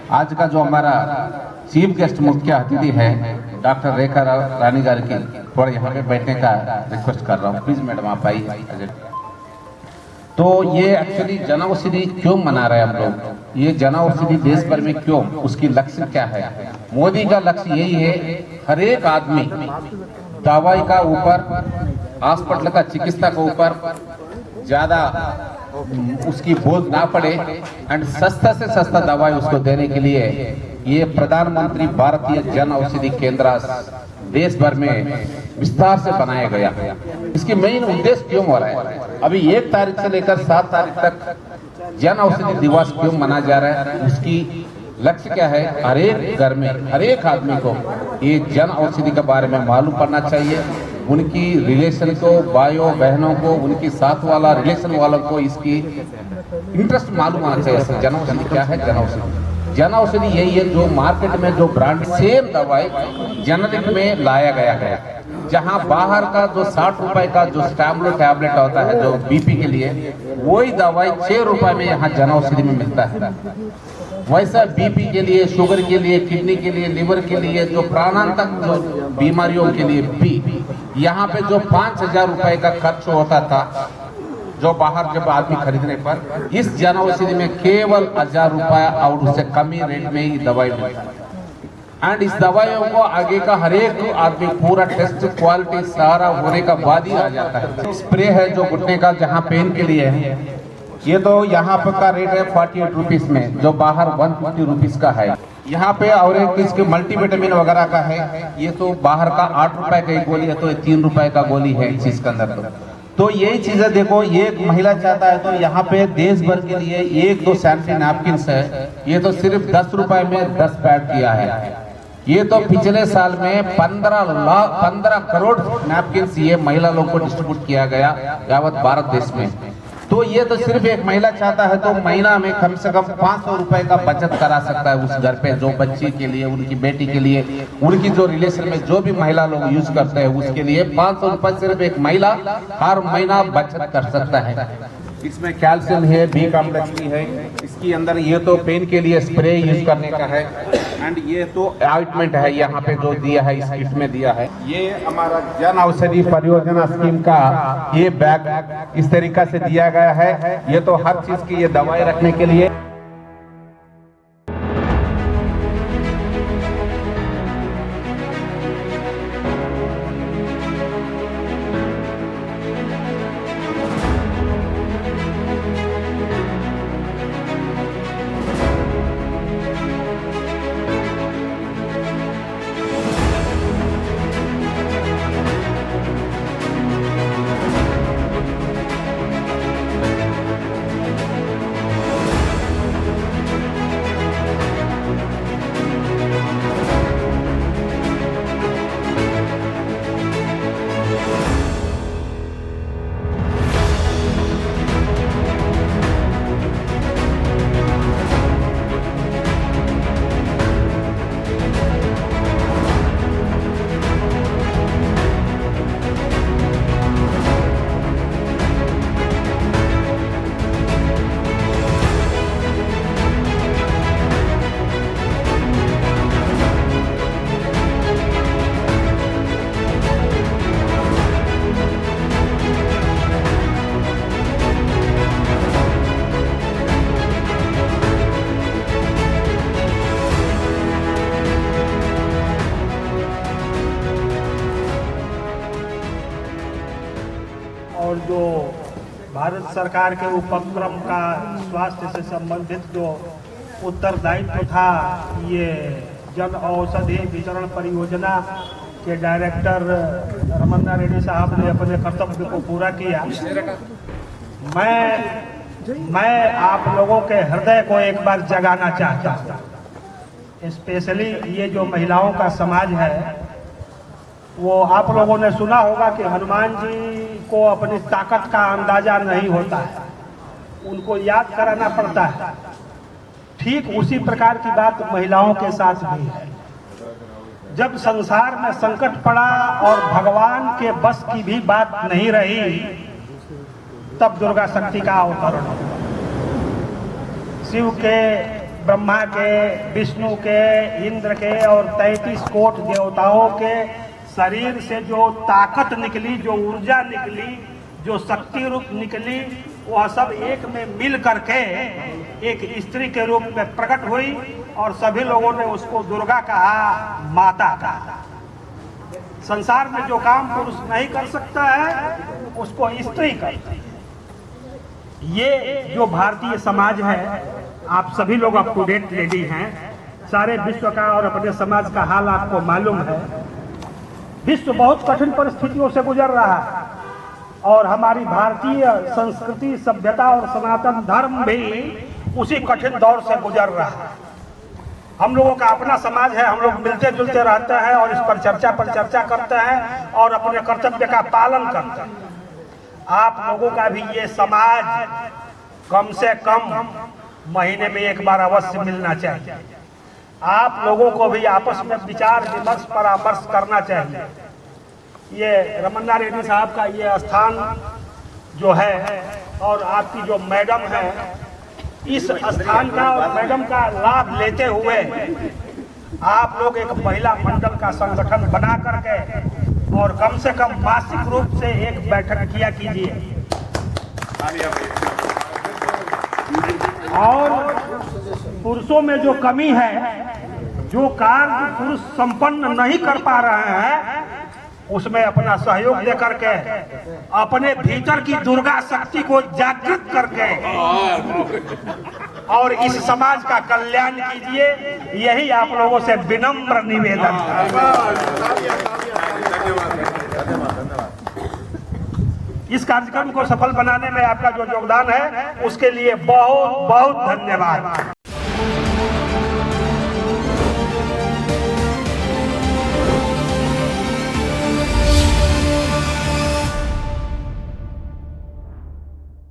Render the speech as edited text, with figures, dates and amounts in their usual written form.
आज का जो हमारा चीफ गेस्ट मुख्य अतिथि है डॉक्टर रेखा रानी गार की थोड़ा यहाँ पे बैठने का रिक्वेस्ट कर रहा हूँ। प्लीज मैडम आप आइए। तो ये एक्चुअली जन औषधि क्यों मना रहे हैं हम लोग, ये जन औषधि देश भर में क्यों, उसकी लक्ष्य क्या है? मोदी का लक्ष्य यही है हर एक आदमी दवाई का ऊपर, हॉस्पिटल का चिकित्सा के ऊपर ज्यादा उसकी बोझ ना पड़े एंड सस्ता से सस्ता दवाई उसको देने के लिए ये प्रधानमंत्री भारतीय जन औषधि केंद्र देश भर में विस्तार से बनाया गया। इसकी मेन उद्देश्य क्यों हो रहा है? अभी 1 तारीख से लेकर 7 तारीख तक जन औषधि दिवस क्यों मनाया जा रहा है? उसकी लक्ष्य क्या है? हर एक घर में हर एक आदमी को ये जन औषधि के बारे में मालूम पड़ना चाहिए। उनकी रिलेशन को, भाइयों बहनों को, उनकी साथ वाला रिलेशन वालों को इसकी इंटरेस्ट मालूम आना चाहिए। जन औषधि क्या है? जन औषधि यही है जो मार्केट में जो ब्रांड सेम दवाई जेनरिक में लाया गया है, जहां बाहर का जो 60 रुपए का जो स्टैम्बलो टैबलेट होता है जो बीपी के लिए, वही दवाई 6 रुपए में यहाँ जन औषधि में मिलता है। वैसा बीपी के लिए, शुगर के लिए, किडनी के लिए, लिवर के लिए, जो प्राणांतक जो बीमारियों के लिए भी यहाँ पे जो 5,000 रुपए का खर्च होता था जो बाहर जब आदमी खरीदने पर, इस जन औषधि में केवल 1,000 रुपया और उससे कम ही रेट में ही दवाई मिलती है। एंड इस दवाइयों को आगे का हर एक आदमी पूरा टेस्ट क्वालिटी सारा होने का बाद ही आ जाता है। स्प्रे है जो घुटने का, जहाँ पेन के लिए है, ये तो यहाँ पर का रेट है 48 रुपीज में, जो बाहर 150 रुपीज का है। यहाँ पे और एक इसके मल्टीविटामिन वगैरह का है, ये तो बाहर का 8 रुपए का गोली है, तो 3 रुपए का गोली है इस चीज के अंदर। तो यही चीजें देखो, एक महिला चाहता है तो यहाँ पे देश भर के लिए 1-2 सैनिटरी नैपकिन्स है, ये तो सिर्फ 10 रुपए में 10 पैड किया है। ये तो पिछले साल में 15 करोड़ नैपकिन्स ये महिला लोग को डिस्ट्रीब्यूट किया गया यावत भारत देश में। तो ये तो सिर्फ एक महिला चाहता है तो महीना में कम से कम 500 रुपए का बचत करा सकता है उस घर पे, जो बच्ची के लिए, उनकी बेटी के लिए, उनकी जो रिलेशन में जो भी महिला लोग यूज करते हैं उसके लिए 500 रुपए सिर्फ एक महिला हर महीना बचत कर सकता है। इसमें कैल्शियम है, बी कॉम्प्लेक्स भी है इसके अंदर। ये तो पेन के लिए स्प्रे यूज करने का है एंड ये तो ऑइंटमेंट है यहाँ पे जो दिया है, इस किट में दिया है। ये हमारा जन औषधि परियोजना स्कीम का ये बैग इस तरीका से दिया गया है। ये तो हर चीज की ये दवाई रखने के लिए। और जो भारत सरकार के उपक्रम का स्वास्थ्य से संबंधित जो उत्तरदायित्व था, ये जन औषधि वितरण परियोजना के डायरेक्टर रमन्ना रेड्डी साहब ने अपने कर्तव्य को पूरा किया। मैं आप लोगों के हृदय को एक बार जगाना चाहता हूँ। स्पेशली ये जो महिलाओं का समाज है, वो आप लोगों ने सुना होगा कि हनुमान जी को अपनी ताकत का अंदाजा नहीं होता है, उनको याद कराना पड़ता है। ठीक उसी प्रकार की बात महिलाओं के साथ भी है। जब संसार में संकट पड़ा और भगवान के बस की भी बात नहीं रही, तब दुर्गा शक्ति का अवतरण हुआ। शिव के ब्रह्मा के, विष्णु के, इंद्र के और 33 कोट देवताओं के शरीर से जो ताकत निकली, जो ऊर्जा निकली, जो शक्ति रूप निकली, वह सब एक में मिल करके एक स्त्री के रूप में प्रकट हुई और सभी लोगों ने उसको दुर्गा कहा, माता कहा। संसार में जो काम पुरुष नहीं कर सकता है उसको स्त्री करती है। ये जो भारतीय समाज है, आप सभी लोग अप टू डेट लेडी हैं, सारे विश्व का और अपने समाज का हाल आपको मालूम है। विश्व बहुत कठिन परिस्थितियों से गुजर रहा है और हमारी भारतीय संस्कृति, सभ्यता और सनातन धर्म भी उसी कठिन दौर से गुजर रहा है। हम लोगों का अपना समाज है, हम लोग मिलते जुलते रहते हैं और इस पर चर्चा करते हैं और अपने कर्तव्य का पालन करते हैं। आप लोगों का भी ये समाज कम से कम महीने में एक बार अवश्य मिलना चाहिए। आप लोगों को भी आपस में विचार विमर्श परामर्श करना चाहिए। ये रमन्ना रेड्डी साहब का ये स्थान जो है और आपकी जो मैडम है, इस स्थान का और मैडम का लाभ लेते हुए आप लोग एक महिला मंडल का संगठन बना करके और कम से कम मासिक रूप से एक बैठक किया कीजिए। और पुरुषों में जो कमी है, जो कार्य पुरुष संपन्न नहीं कर पा रहे हैं, उसमें अपना सहयोग दे करके अपने भीतर की दुर्गा शक्ति को जागृत करके और इस समाज का कल्याण कीजिए। यही आप लोगों से विनम्र निवेदन है। इस कार्यक्रम को सफल बनाने में आपका जो योगदान है उसके लिए बहुत बहुत धन्यवाद।